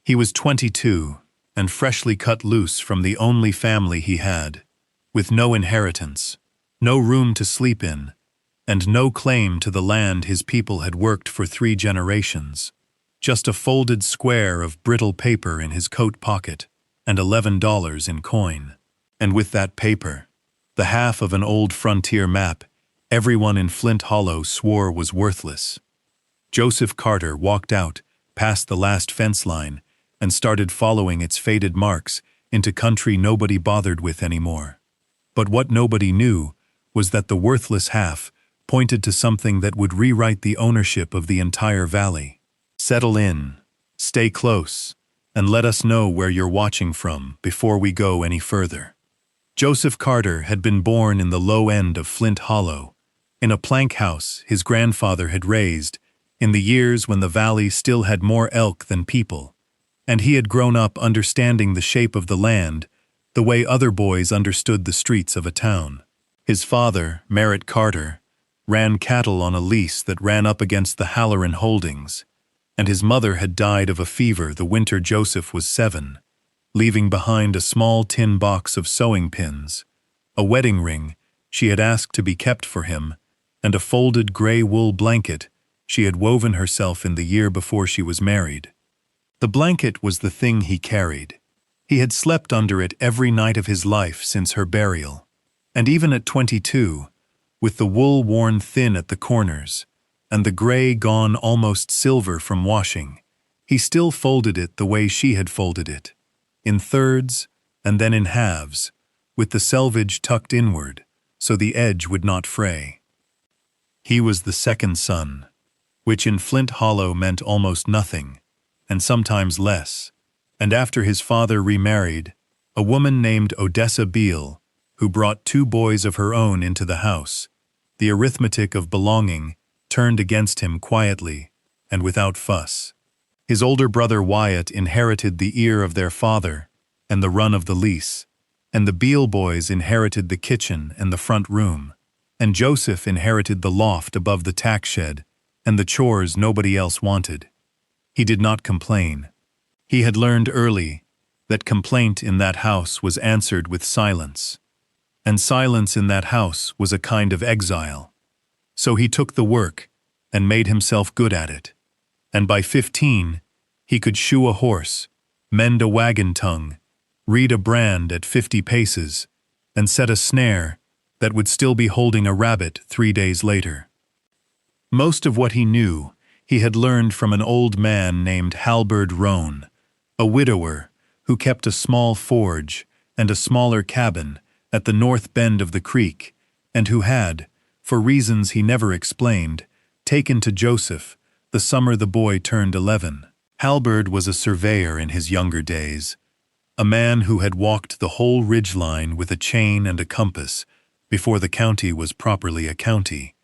He was 22 and freshly cut loose from the only family he had, with no inheritance, no room to sleep in, and no claim to the land his people had worked for 3 generations. Just a folded square of brittle paper in his coat pocket and $11 in coin. And with that paper, the half of an old frontier map everyone in Flint Hollow swore was worthless. Joseph Carter walked out past the last fence line and started following its faded marks into country nobody bothered with anymore. But what nobody knew was that the worthless half pointed to something that would rewrite the ownership of the entire valley. Settle in, stay close, and let us know where you're watching from before we go any further. Joseph Carter had been born in the low end of Flint Hollow, in a plank house his grandfather had raised in the years when the valley still had more elk than people, and he had grown up understanding the shape of the land the way other boys understood the streets of a town. His father, Merritt Carter, ran cattle on a lease that ran up against the Halloran holdings, and his mother had died of a fever the winter Joseph was 7, leaving behind a small tin box of sewing pins, a wedding ring she had asked to be kept for him, and a folded gray wool blanket she had woven herself in the year before she was married. The blanket was the thing he carried. He had slept under it every night of his life since her burial, and even at 22, with the wool worn thin at the corners, and the gray gone almost silver from washing, he still folded it the way she had folded it, in thirds and then in halves, with the selvage tucked inward so the edge would not fray. He was the second son, which in Flint Hollow meant almost nothing, and sometimes less, and after his father remarried, a woman named Odessa Beale, who brought 2 boys of her own into the house, the arithmetic of belonging turned against him quietly and without fuss. His older brother Wyatt inherited the ear of their father and the run of the lease, and the Beale boys inherited the kitchen and the front room, and Joseph inherited the loft above the tack shed and the chores nobody else wanted. He did not complain. He had learned early that complaint in that house was answered with silence, and silence in that house was a kind of exile. So he took the work and made himself good at it, and by 15 he could shoe a horse, mend a wagon tongue, read a brand at 50 paces, and set a snare that would still be holding a rabbit 3 days later. Most of what he knew he had learned from an old man named Halberd Roan, a widower who kept a small forge and a smaller cabin at the north bend of the creek, and who had, for reasons he never explained, taken to Joseph the summer the boy turned 11. Halberd was a surveyor in his younger days, a man who had walked the whole ridgeline with a chain and a compass before the county was properly a county,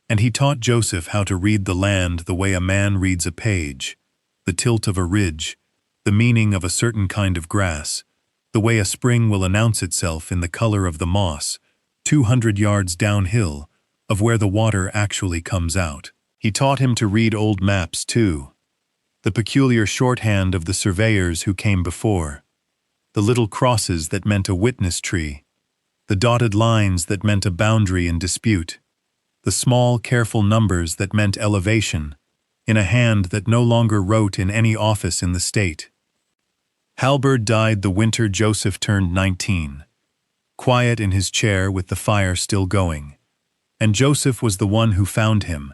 and he taught Joseph how to read the land the way a man reads a page, the tilt of a ridge, the meaning of a certain kind of grass, the way a spring will announce itself in the color of the moss 200 yards downhill of where the water actually comes out. He taught him to read old maps too, the peculiar shorthand of the surveyors who came before, the little crosses that meant a witness tree, the dotted lines that meant a boundary in dispute, the small, careful numbers that meant elevation, in a hand that no longer wrote in any office in the state. Halberd died the winter Joseph turned 19, quiet in his chair with the fire still going, and Joseph was the one who found him,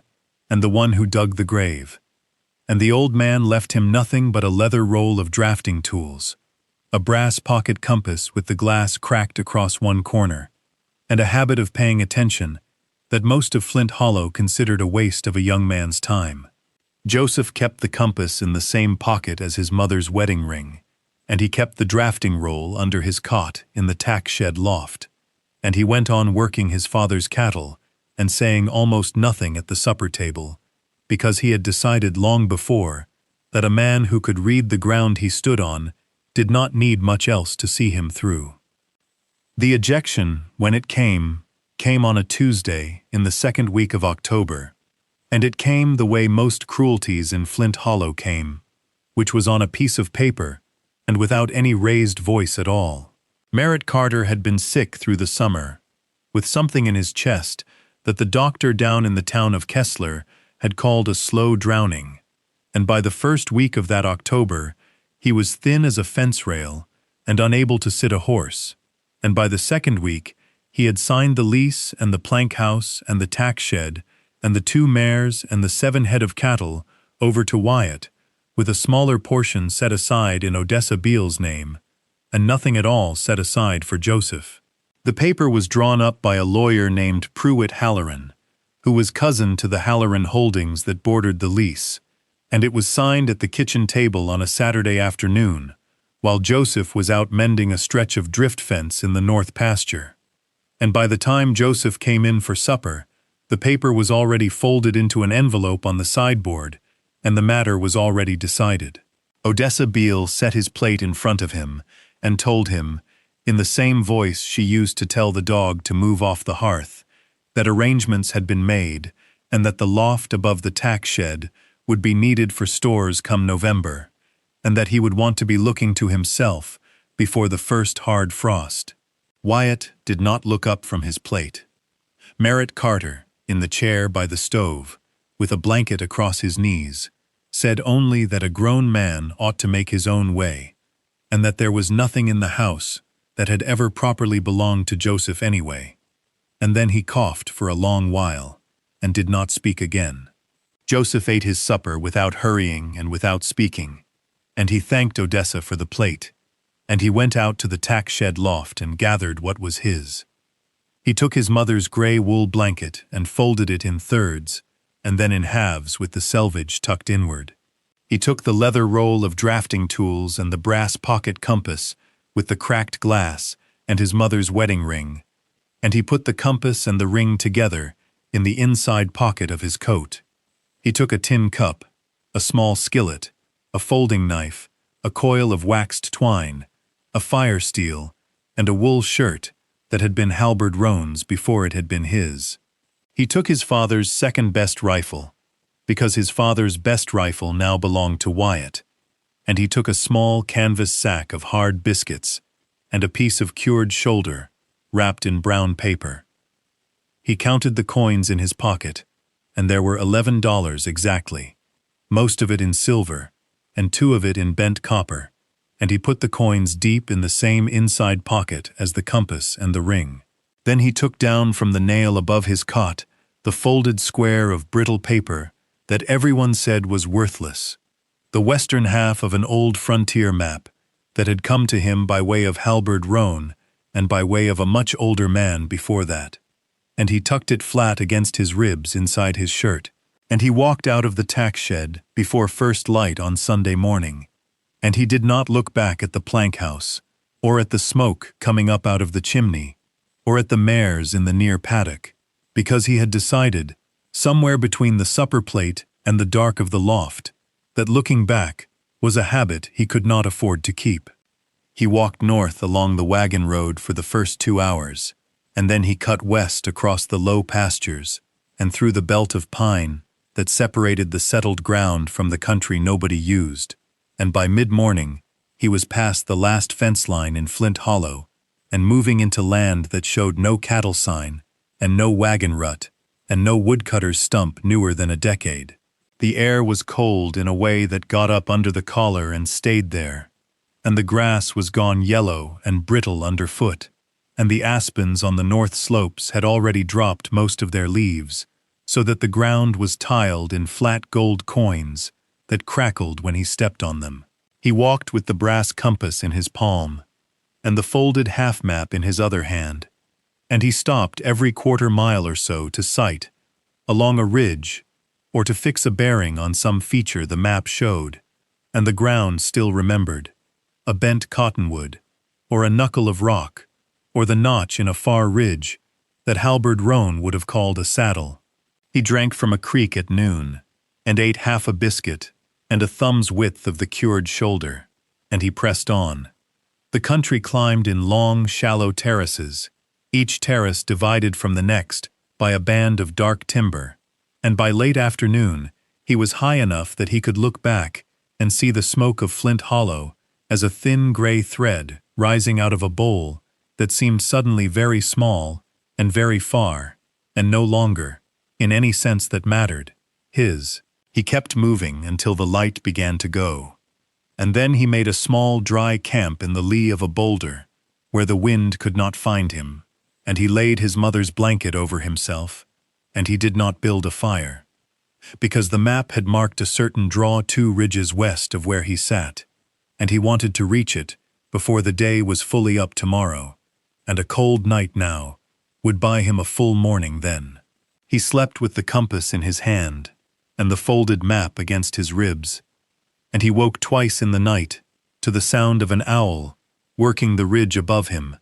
and the one who dug the grave, and the old man left him nothing but a leather roll of drafting tools, a brass pocket compass with the glass cracked across one corner, and a habit of paying attention that most of Flint Hollow considered a waste of a young man's time. Joseph kept the compass in the same pocket as his mother's wedding ring, and he kept the drafting roll under his cot in the tack shed loft, and he went on working his father's cattle and saying almost nothing at the supper table, because he had decided long before that a man who could read the ground he stood on did not need much else to see him through. The ejection, when it came on a Tuesday in the second week of October, and it came the way most cruelties in Flint Hollow came, which was on a piece of paper, and without any raised voice at all. Merritt Carter had been sick through the summer, with something in his chest that the doctor down in the town of Kessler had called a slow drowning, and by the first week of that October, he was thin as a fence rail and unable to sit a horse, and by the second week, he had signed the lease and the plank house and the tack shed and the 2 mares and the 7 head of cattle over to Wyatt, with a smaller portion set aside in Odessa Beale's name, and nothing at all set aside for Joseph. The paper was drawn up by a lawyer named Pruitt Halloran, who was cousin to the Halloran holdings that bordered the lease, and it was signed at the kitchen table on a Saturday afternoon, while Joseph was out mending a stretch of drift fence in the north pasture. And by the time Joseph came in for supper, the paper was already folded into an envelope on the sideboard, and the matter was already decided. Odessa Beale set his plate in front of him and told him, in the same voice she used to tell the dog to move off the hearth, that arrangements had been made and that the loft above the tack shed would be needed for stores come November, and that he would want to be looking to himself before the first hard frost. Wyatt did not look up from his plate. Merritt Carter, in the chair by the stove, with a blanket across his knees, said only that a grown man ought to make his own way, and that there was nothing in the house that had ever properly belonged to Joseph anyway. And then he coughed for a long while, and did not speak again. Joseph ate his supper without hurrying and without speaking, and he thanked Odessa for the plate, and he went out to the tack shed loft and gathered what was his. He took his mother's gray wool blanket and folded it in thirds, and then in halves with the selvage tucked inward. He took the leather roll of drafting tools and the brass pocket compass with the cracked glass and his mother's wedding ring, and he put the compass and the ring together in the inside pocket of his coat. He took a tin cup, a small skillet, a folding knife, a coil of waxed twine, a fire steel, and a wool shirt that had been Halberd Roan's before it had been his. He took his father's second-best rifle, because his father's best rifle now belonged to Wyatt, and he took a small canvas sack of hard biscuits and a piece of cured shoulder wrapped in brown paper. He counted the coins in his pocket, and there were $11 exactly, most of it in silver, and 2 of it in bent copper, and he put the coins deep in the same inside pocket as the compass and the ring. Then he took down from the nail above his cot the folded square of brittle paper that everyone said was worthless, the western half of an old frontier map that had come to him by way of Halberd Roan and by way of a much older man before that, and he tucked it flat against his ribs inside his shirt, and he walked out of the tack shed before first light on Sunday morning, and he did not look back at the plank house, or at the smoke coming up out of the chimney, or at the mares in the near paddock, because he had decided, somewhere between the supper plate and the dark of the loft, that looking back was a habit he could not afford to keep. He walked north along the wagon road for the first 2 hours, and then he cut west across the low pastures and through the belt of pine that separated the settled ground from the country nobody used, and by mid-morning he was past the last fence line in Flint Hollow and moving into land that showed no cattle sign and no wagon rut and no woodcutter's stump newer than a decade. The air was cold in a way that got up under the collar and stayed there, and the grass was gone yellow and brittle underfoot, and the aspens on the north slopes had already dropped most of their leaves, so that the ground was tiled in flat gold coins that crackled when he stepped on them. He walked with the brass compass in his palm, and the folded half-map in his other hand, and he stopped every quarter-mile or so to sight, along a ridge, or to fix a bearing on some feature the map showed, and the ground still remembered, a bent cottonwood, or a knuckle of rock, or the notch in a far ridge that Halberd Roan would have called a saddle. He drank from a creek at noon, and ate half a biscuit and a thumb's width of the cured shoulder, and he pressed on. The country climbed in long, shallow terraces, each terrace divided from the next by a band of dark timber, and by late afternoon he was high enough that he could look back and see the smoke of Flint Hollow as a thin gray thread rising out of a bowl that seemed suddenly very small and very far, and no longer, in any sense that mattered, his. He kept moving until the light began to go, and then he made a small dry camp in the lee of a boulder, where the wind could not find him, and he laid his mother's blanket over himself, and he did not build a fire, because the map had marked a certain draw 2 ridges west of where he sat, and he wanted to reach it before the day was fully up tomorrow, and a cold night now would buy him a full morning then. He slept with the compass in his hand and the folded map against his ribs, and he woke twice in the night to the sound of an owl working the ridge above him,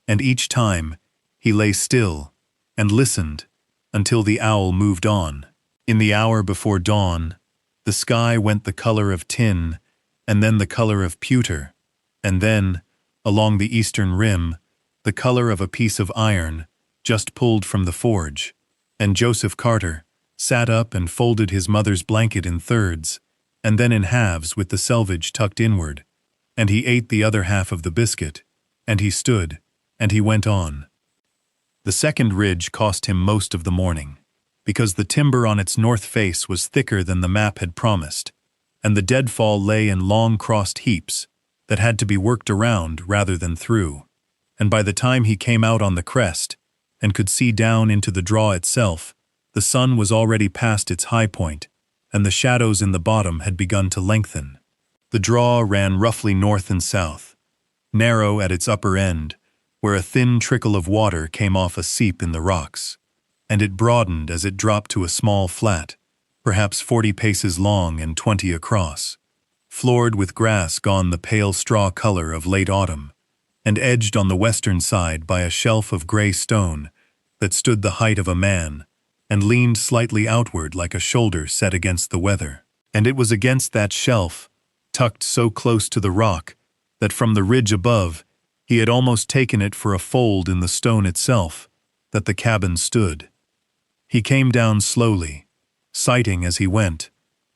and each time he lay still and listened until the owl moved on. In the hour before dawn, the sky went the color of tin, and then the color of pewter, and then, along the eastern rim, the color of a piece of iron just pulled from the forge, and Joseph Carter sat up and folded his mother's blanket in thirds, and then in halves with the selvage tucked inward, and he ate the other half of the biscuit, and he stood, and he went on. The second ridge cost him most of the morning, because the timber on its north face was thicker than the map had promised, and the deadfall lay in long crossed heaps that had to be worked around rather than through, and by the time he came out on the crest and could see down into the draw itself, the sun was already past its high point, and the shadows in the bottom had begun to lengthen. The draw ran roughly north and south, narrow at its upper end, where a thin trickle of water came off a seep in the rocks, and it broadened as it dropped to a small flat, perhaps 40 paces long and 20 across, floored with grass gone the pale straw color of late autumn, and edged on the western side by a shelf of gray stone that stood the height of a man and leaned slightly outward like a shoulder set against the weather. And it was against that shelf, tucked so close to the rock, that from the ridge above he had almost taken it for a fold in the stone itself, that the cabin stood. He came down slowly, sighting as he went,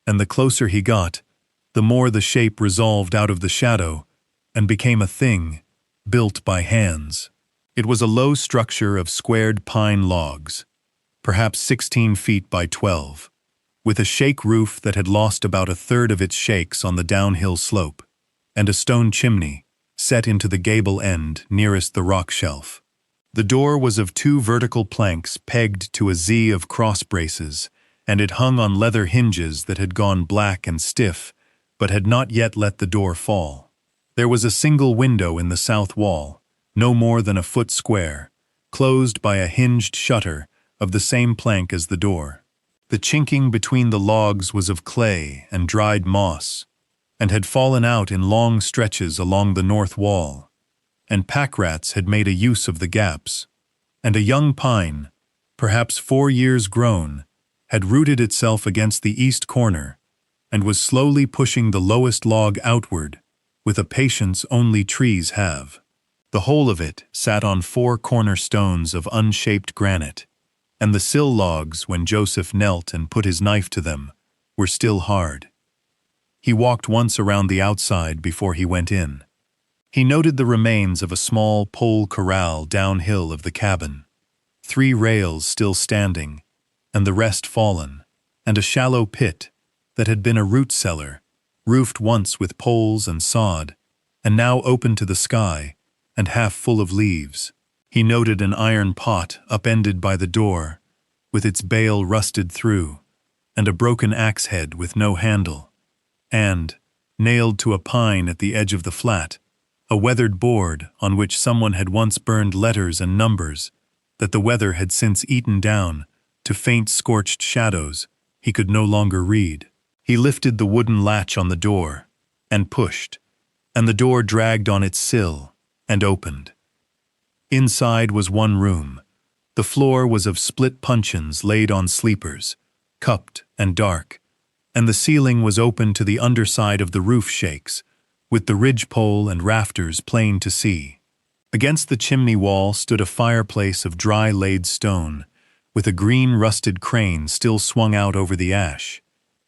and the closer he got, the more the shape resolved out of the shadow and became a thing built by hands. It was a low structure of squared pine logs, perhaps 16 feet by 12, with a shake roof that had lost about a third of its shakes on the downhill slope, and a stone chimney set into the gable end nearest the rock shelf. The door was of 2 vertical planks pegged to a Z of cross braces, and it hung on leather hinges that had gone black and stiff, but had not yet let the door fall. There was a single window in the south wall, no more than a foot square, closed by a hinged shutter of the same plank as the door. The chinking between the logs was of clay and dried moss, and had fallen out in long stretches along the north wall, and pack rats had made a use of the gaps, and a young pine, perhaps 4 years grown, had rooted itself against the east corner, and was slowly pushing the lowest log outward with a patience only trees have. The whole of it sat on 4 cornerstones of unshaped granite, and the sill logs, when Joseph knelt and put his knife to them, were still hard. He walked once around the outside before he went in. He noted the remains of a small pole corral downhill of the cabin, 3 rails still standing, and the rest fallen, and a shallow pit that had been a root cellar, roofed once with poles and sod, and now open to the sky and half full of leaves. He noted an iron pot upended by the door, with its bale rusted through, and a broken axe head with no handle, and, nailed to a pine at the edge of the flat, a weathered board on which someone had once burned letters and numbers that the weather had since eaten down to faint scorched shadows he could no longer read. He lifted the wooden latch on the door and pushed, and the door dragged on its sill and opened. Inside was one room. The floor was of split puncheons laid on sleepers, cupped and dark, and the ceiling was open to the underside of the roof shakes, with the ridgepole and rafters plain to see. Against the chimney wall stood a fireplace of dry laid stone, with a green rusted crane still swung out over the ash,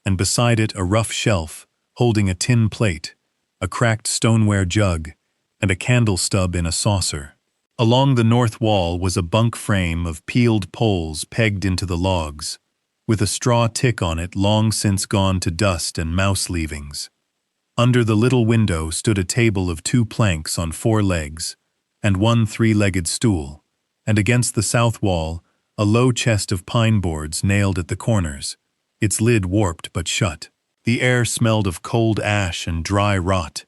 and beside it a rough shelf holding a tin plate, a cracked stoneware jug, and a candle stub in a saucer. Along the north wall was a bunk frame of peeled poles pegged into the logs, with a straw tick on it long since gone to dust and mouse leavings. Under the little window stood a table of 2 planks on 4 legs, and 1 3-legged stool, and against the south wall, a low chest of pine boards nailed at the corners, its lid warped but shut. The air smelled of cold ash and dry rot,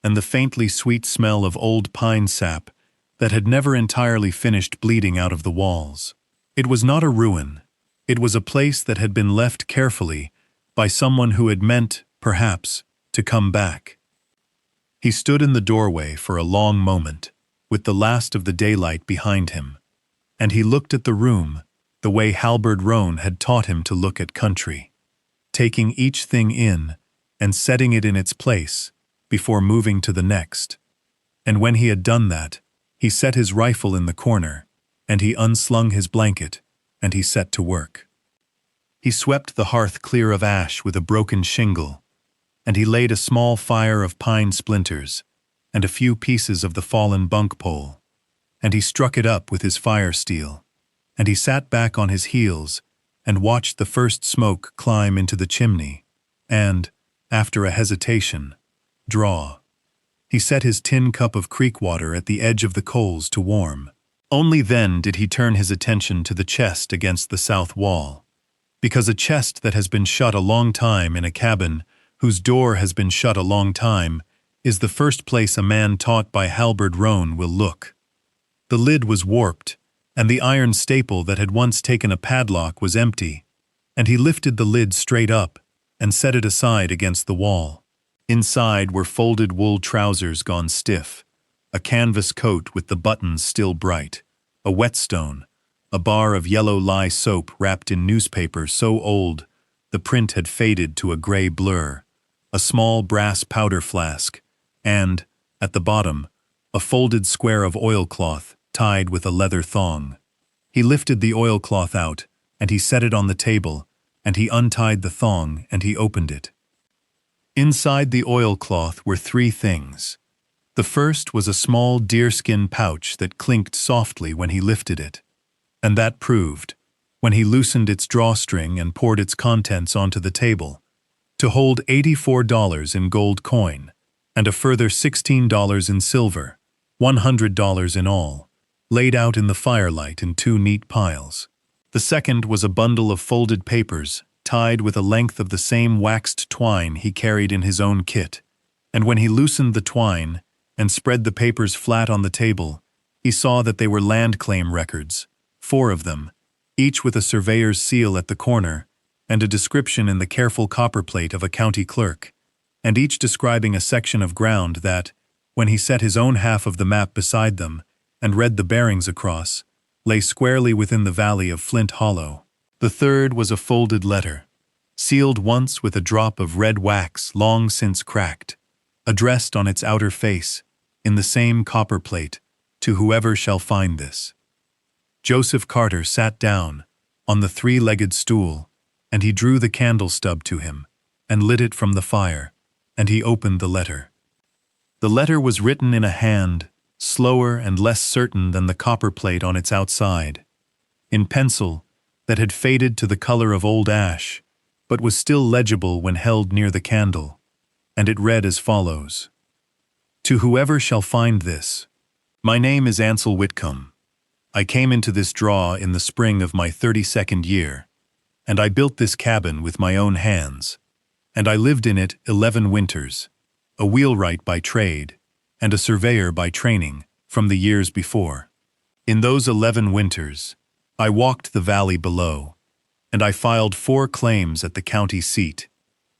and the faintly sweet smell of old pine sap that had never entirely finished bleeding out of the walls. It was not a ruin. It was a place that had been left carefully by someone who had meant, perhaps, to come back. He stood in the doorway for a long moment, with the last of the daylight behind him, and he looked at the room the way Halberd Rohn had taught him to look at country, taking each thing in and setting it in its place before moving to the next. And when he had done that, he set his rifle in the corner, and he unslung his blanket, and he set to work. He swept the hearth clear of ash with a broken shingle, and he laid a small fire of pine splinters and a few pieces of the fallen bunk pole, and he struck it up with his fire steel, and he sat back on his heels and watched the first smoke climb into the chimney, and, after a hesitation, draw. He set his tin cup of creek water at the edge of the coals to warm. Only then did he turn his attention to the chest against the south wall, because a chest that has been shut a long time in a cabin whose door has been shut a long time is the first place a man taught by Halberd Rohn will look. The lid was warped, and the iron staple that had once taken a padlock was empty, and he lifted the lid straight up and set it aside against the wall. Inside were folded wool trousers gone stiff, a canvas coat with the buttons still bright, a whetstone, a bar of yellow lye soap wrapped in newspaper so old the print had faded to a gray blur, a small brass powder flask, and, at the bottom, a folded square of oilcloth tied with a leather thong. He lifted the oilcloth out, and he set it on the table, and he untied the thong, and he opened it. Inside the oilcloth were 3 things. The first was a small deerskin pouch that clinked softly when he lifted it, and that proved, when he loosened its drawstring and poured its contents onto the table, to hold $84 in gold coin, and a further $16 in silver, $100 in all, laid out in the firelight in 2 neat piles. The second was a bundle of folded papers, tied with a length of the same waxed twine he carried in his own kit, and when he loosened the twine and spread the papers flat on the table, he saw that they were land claim records, 4 of them, each with a surveyor's seal at the corner, and a description in the careful copperplate of a county clerk, and each describing a section of ground that, when he set his own half of the map beside them and read the bearings across, lay squarely within the valley of Flint Hollow. The third was a folded letter, sealed once with a drop of red wax long since cracked, addressed on its outer face, in the same copperplate, to whoever shall find this. Joseph Carter sat down on the 3-legged stool, and he drew the candle stub to him, and lit it from the fire, and he opened the letter. The letter was written in a hand, slower and less certain than the copperplate on its outside, in pencil that had faded to the color of old ash, but was still legible when held near the candle, and it read as follows. To whoever shall find this, my name is Ansel Whitcomb. I came into this draw in the spring of my 32nd year, and I built this cabin with my own hands, and I lived in it 11 winters, a wheelwright by trade, and a surveyor by training from the years before. In those 11 winters, I walked the valley below, and I filed 4 claims at the county seat,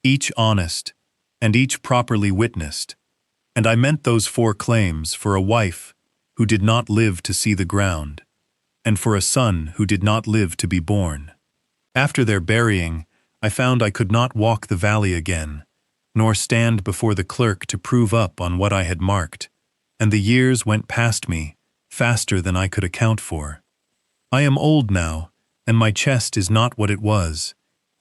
each honest, and each properly witnessed, and I meant those 4 claims for a wife who did not live to see the ground, and for a son who did not live to be born. After their burying, I found I could not walk the valley again, nor stand before the clerk to prove up on what I had marked, and the years went past me, faster than I could account for. I am old now, and my chest is not what it was,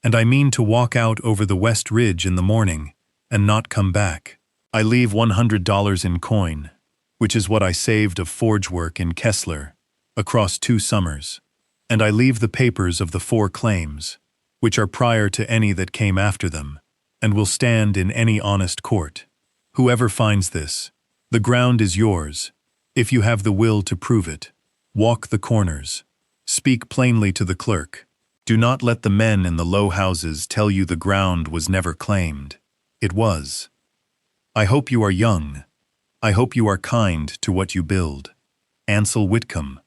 and I mean to walk out over the West Ridge in the morning, and not come back. I leave $100 in coin, which is what I saved of forge work in Kessler, across 2 summers. And I leave the papers of the 4 claims, which are prior to any that came after them, and will stand in any honest court. Whoever finds this, the ground is yours, if you have the will to prove it. Walk the corners. Speak plainly to the clerk. Do not let the men in the low houses tell you the ground was never claimed. It was. I hope you are young. I hope you are kind to what you build. Ansel Whitcomb.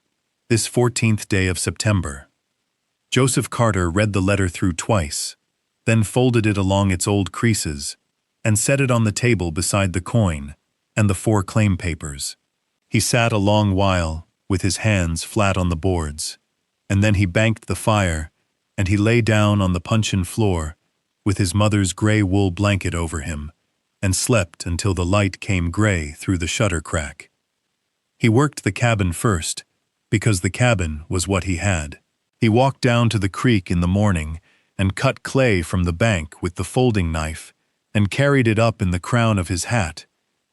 This 14th day of September. Joseph Carter read the letter through twice, then folded it along its old creases, and set it on the table beside the coin and the 4 claim papers. He sat a long while, with his hands flat on the boards, and then he banked the fire, and he lay down on the puncheon floor, with his mother's gray wool blanket over him, and slept until the light came gray through the shutter crack. He worked the cabin first, because the cabin was what he had. He walked down to the creek in the morning and cut clay from the bank with the folding knife and carried it up in the crown of his hat,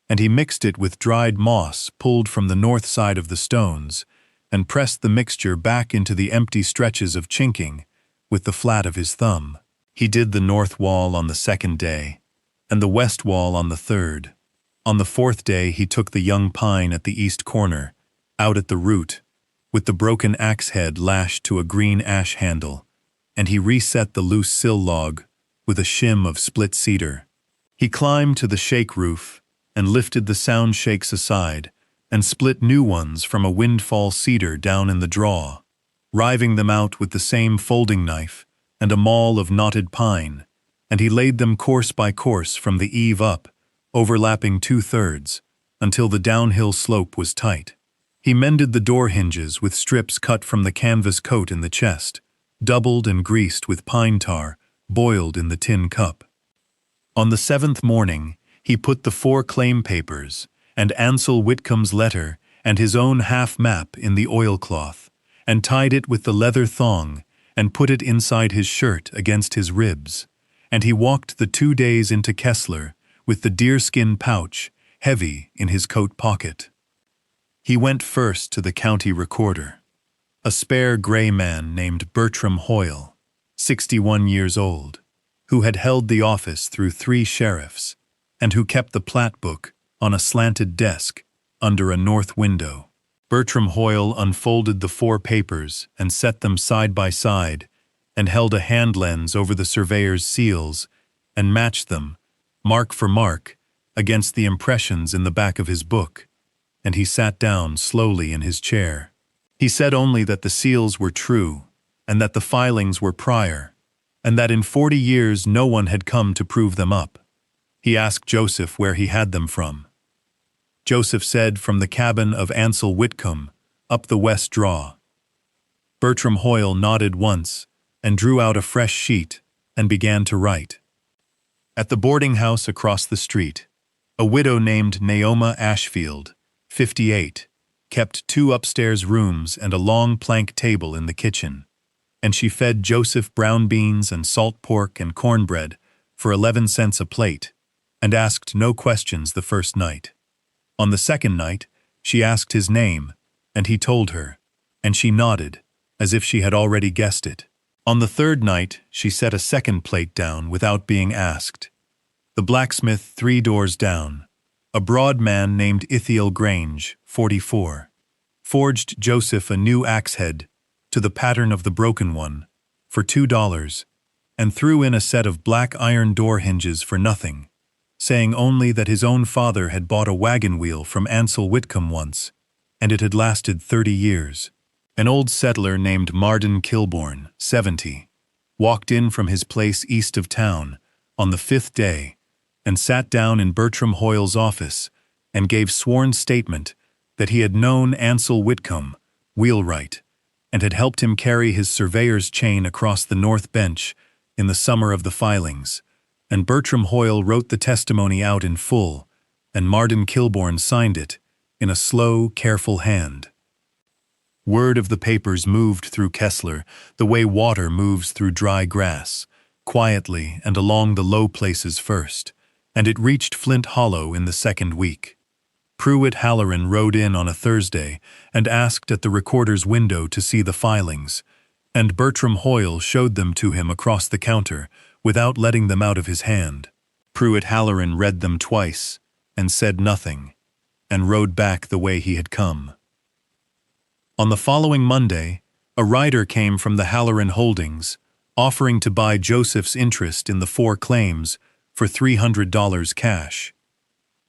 and he mixed it with dried moss pulled from the north side of the stones and pressed the mixture back into the empty stretches of chinking with the flat of his thumb. He did the north wall on the 2nd day and the west wall on the 3rd. On the 4th day he took the young pine at the east corner, out at the root, with the broken axe head lashed to a green ash handle, and he reset the loose sill log with a shim of split cedar. He climbed to the shake roof and lifted the sound shakes aside and split new ones from a windfall cedar down in the draw, riving them out with the same folding knife and a maul of knotted pine, and he laid them course by course from the eave up, overlapping 2/3, until the downhill slope was tight. He mended the door hinges with strips cut from the canvas coat in the chest, doubled and greased with pine tar, boiled in the tin cup. On the 7th morning, he put the 4 claim papers and Ansel Whitcomb's letter and his own half-map in the oilcloth, and tied it with the leather thong and put it inside his shirt against his ribs, and he walked the 2 days into Kessler with the deerskin pouch heavy in his coat pocket. He went first to the county recorder, a spare gray man named Bertram Hoyle, 61 years old, who had held the office through 3 sheriffs, and who kept the plat book on a slanted desk under a north window. Bertram Hoyle unfolded the 4 papers and set them side by side, and held a hand lens over the surveyor's seals and matched them, mark for mark, against the impressions in the back of his book, and he sat down slowly in his chair. He said only that the seals were true, and that the filings were prior, and that in 40 years no one had come to prove them up. He asked Joseph where he had them from. Joseph said from the cabin of Ansel Whitcomb, up the west draw. Bertram Hoyle nodded once and drew out a fresh sheet and began to write. At the boarding house across the street, a widow named Naoma Ashfield, 58, kept 2 upstairs rooms and a long plank table in the kitchen, and she fed Joseph brown beans and salt pork and cornbread for 11 cents a plate, and asked no questions the first night. On the 2nd night, she asked his name, and he told her, and she nodded, as if she had already guessed it. On the 3rd night, she set a 2nd plate down without being asked. The blacksmith 3 doors down, a broad man named Ithiel Grange, 44, forged Joseph a new axe head to the pattern of the broken one for $2, and threw in a set of black iron door hinges for nothing, saying only that his own father had bought a wagon wheel from Ansel Whitcomb once, and it had lasted 30 years. An old settler named Marden Kilbourne, 70, walked in from his place east of town on the 5th day and sat down in Bertram Hoyle's office and gave sworn statement that he had known Ansel Whitcomb, wheelwright, and had helped him carry his surveyor's chain across the north bench in the summer of the filings, and Bertram Hoyle wrote the testimony out in full, and Marden Kilbourne signed it in a slow, careful hand. Word of the papers moved through Kessler the way water moves through dry grass, quietly and along the low places first, and it reached Flint Hollow in the second week. Pruitt Halloran rode in on a Thursday and asked at the recorder's window to see the filings, and Bertram Hoyle showed them to him across the counter without letting them out of his hand. Pruitt Halloran read them twice and said nothing, and rode back the way he had come. On the following Monday, a rider came from the Halloran Holdings, offering to buy Joseph's interest in the 4 claims for $300 cash.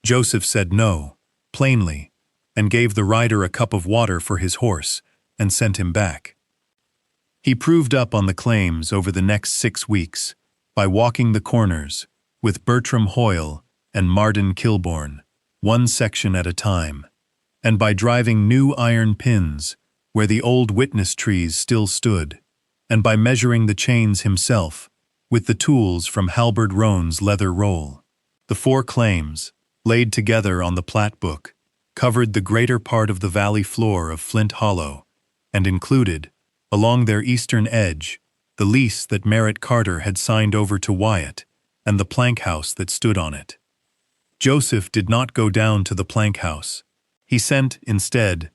Joseph said no, plainly, and gave the rider a cup of water for his horse and sent him back. He proved up on the claims over the next 6 weeks by walking the corners with Bertram Hoyle and Marden Kilbourne, one section at a time, and by driving new iron pins where the old witness trees still stood, and by measuring the chains himself with the tools from Halbert Roan's leather roll. The 4 claims, laid together on the plat book, covered the greater part of the valley floor of Flint Hollow, and included, along their eastern edge, the lease that Merritt Carter had signed over to Wyatt and the plank house that stood on it. Joseph did not go down to the plank house. He sent, instead,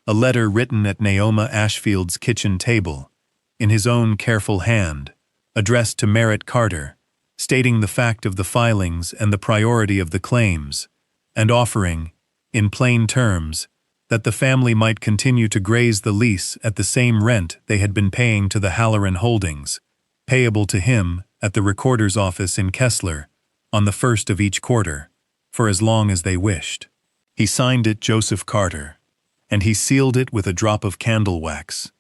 a letter written at Naoma Ashfield's kitchen table, in his own careful hand, addressed to Merritt Carter, stating the fact of the filings and the priority of the claims, and offering, in plain terms, that the family might continue to graze the lease at the same rent they had been paying to the Halloran Holdings, payable to him at the recorder's office in Kessler on the 1st of each quarter, for as long as they wished. He signed it Joseph Carter, and he sealed it with a drop of candle wax,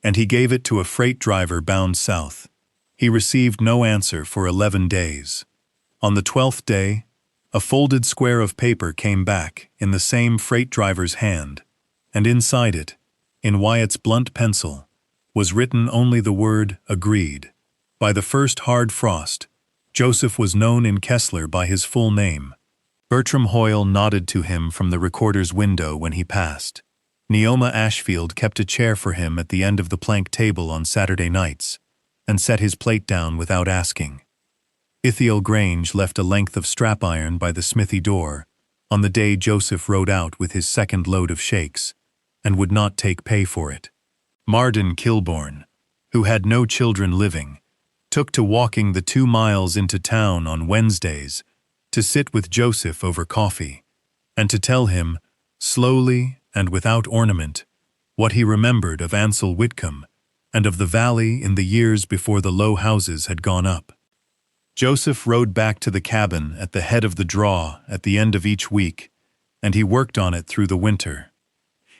and he gave it to a freight driver bound south. He received no answer for 11 days. On the 12th day, a folded square of paper came back in the same freight driver's hand, and inside it, in Wyatt's blunt pencil, was written only the word agreed. By the first hard frost, Joseph was known in Kessler by his full name. Bertram Hoyle nodded to him from the recorder's window when he passed. Naoma Ashfield kept a chair for him at the end of the plank table on Saturday nights, and set his plate down without asking. Ithiel Grange left a length of strap iron by the smithy door on the day Joseph rode out with his second load of shakes, and would not take pay for it. Marden Kilbourne, who had no children living, took to walking the 2 miles into town on Wednesdays to sit with Joseph over coffee, and to tell him, slowly and without ornament, what he remembered of Ansel Whitcomb and of the valley in the years before the low houses had gone up. Joseph rode back to the cabin at the head of the draw at the end of each week, and he worked on it through the winter.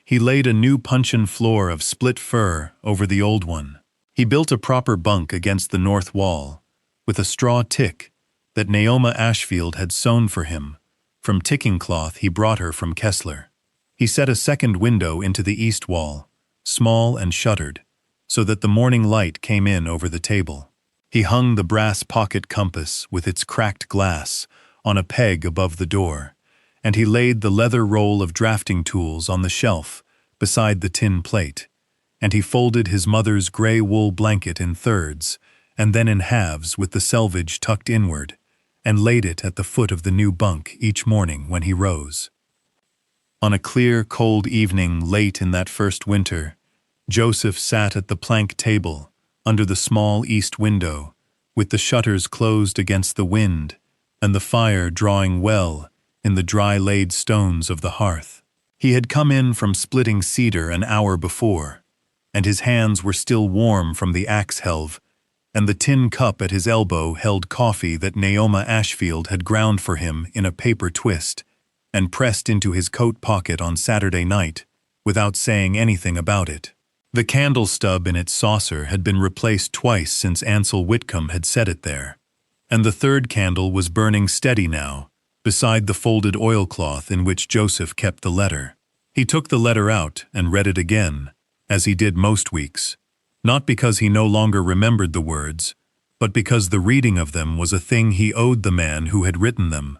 He laid a new puncheon floor of split fir over the old one. He built a proper bunk against the north wall, with a straw tick that Naoma Ashfield had sewn for him from ticking cloth he brought her from Kessler. He set a second window into the east wall, small and shuttered, so that the morning light came in over the table. He hung the brass pocket compass with its cracked glass on a peg above the door, and he laid the leather roll of drafting tools on the shelf beside the tin plate, and he folded his mother's gray wool blanket in thirds and then in halves with the selvage tucked inward, and laid it at the foot of the new bunk each morning when he rose. On a clear, cold evening late in that first winter, Joseph sat at the plank table under the small east window, with the shutters closed against the wind and the fire drawing well in the dry-laid stones of the hearth. He had come in from splitting cedar an hour before, and his hands were still warm from the axe helve, and the tin cup at his elbow held coffee that Naoma Ashfield had ground for him in a paper twist and pressed into his coat pocket on Saturday night without saying anything about it. The candle stub in its saucer had been replaced twice since Ansel Whitcomb had set it there, and the third candle was burning steady now, beside the folded oilcloth in which Joseph kept the letter. He took the letter out and read it again, as he did most weeks, not because he no longer remembered the words, but because the reading of them was a thing he owed the man who had written them.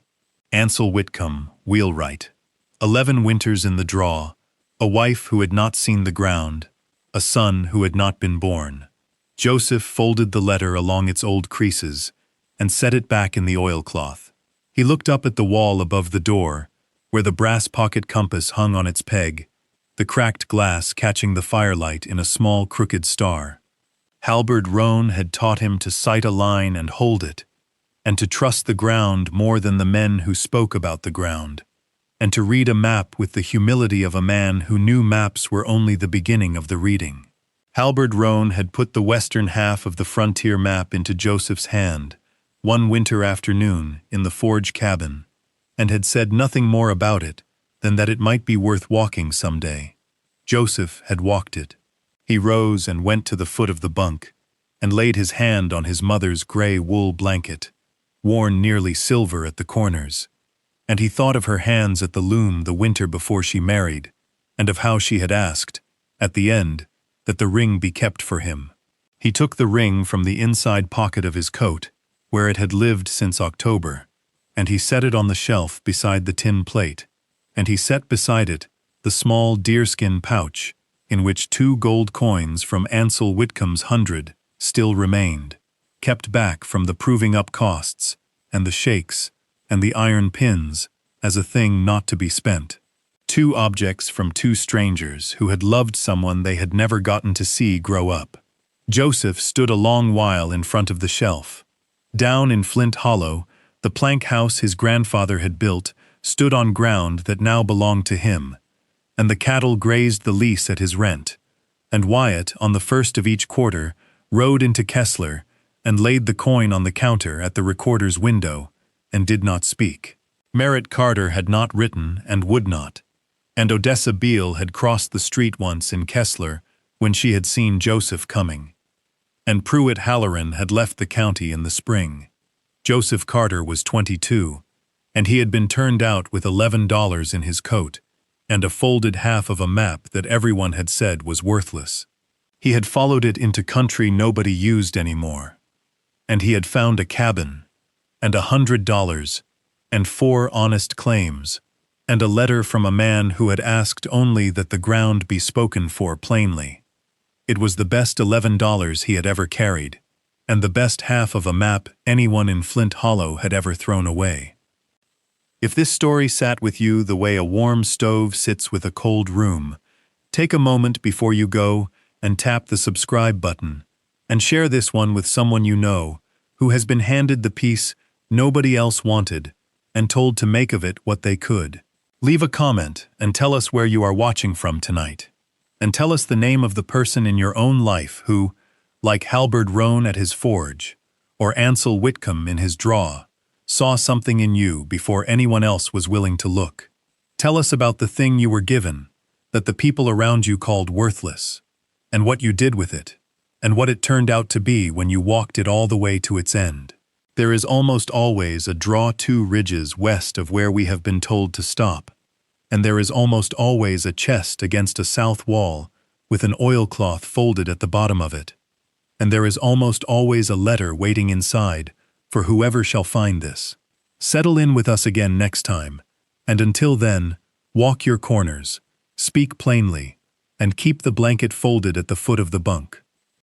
Ansel Whitcomb, wheelwright. 11 winters in the draw, a wife who had not seen the ground, a son who had not been born. Joseph folded the letter along its old creases and set it back in the oilcloth. He looked up at the wall above the door, where the brass pocket compass hung on its peg, the cracked glass catching the firelight in a small crooked star. Halberd Rohn had taught him to sight a line and hold it, and to trust the ground more than the men who spoke about the ground, and to read a map with the humility of a man who knew maps were only the beginning of the reading. Halberd Rohn had put the western half of the frontier map into Joseph's hand, one winter afternoon in the forge cabin, and had said nothing more about it than that it might be worth walking some day. Joseph had walked it. He rose and went to the foot of the bunk, and laid his hand on his mother's gray wool blanket, worn nearly silver at the corners, and he thought of her hands at the loom the winter before she married, and of how she had asked, at the end, that the ring be kept for him. He took the ring from the inside pocket of his coat, where it had lived since October, and he set it on the shelf beside the tin plate, and he set beside it the small deerskin pouch in which 2 gold coins from Ansel Whitcomb's 100 still remained, kept back from the proving-up costs, and the shakes, and the iron pins, as a thing not to be spent. 2 objects from 2 strangers who had loved someone they had never gotten to see grow up. Joseph stood a long while in front of the shelf. Down in Flint Hollow, the plank house his grandfather had built stood on ground that now belonged to him, and the cattle grazed the lease at his rent, and Wyatt, on the first of each quarter, rode into Kessler and laid the coin on the counter at the recorder's window, and did not speak. Merritt Carter had not written and would not, and Odessa Beale had crossed the street once in Kessler when she had seen Joseph coming, and Pruitt Halloran had left the county in the spring. Joseph Carter was 22, and he had been turned out with $11 in his coat, and a folded half of a map that everyone had said was worthless. He had followed it into country nobody used anymore, and he had found a cabin, and $100, and 4 honest claims, and a letter from a man who had asked only that the ground be spoken for plainly. It was the best $11 he had ever carried, and the best half of a map anyone in Flint Hollow had ever thrown away. If this story sat with you the way a warm stove sits with a cold room, take a moment before you go and tap the subscribe button, and share this one with someone you know who has been handed the piece nobody else wanted and told to make of it what they could. Leave a comment and tell us where you are watching from tonight. And tell us the name of the person in your own life who, like Halberd Rohn at his forge, or Ansel Whitcomb in his draw, saw something in you before anyone else was willing to look. Tell us about the thing you were given, that the people around you called worthless, and what you did with it, and what it turned out to be when you walked it all the way to its end. There is almost always a draw 2 ridges west of where we have been told to stop, and there is almost always a chest against a south wall with an oilcloth folded at the bottom of it, and there is almost always a letter waiting inside for whoever shall find this. Settle in with us again next time, and until then, walk your corners, speak plainly, and keep the blanket folded at the foot of the bunk.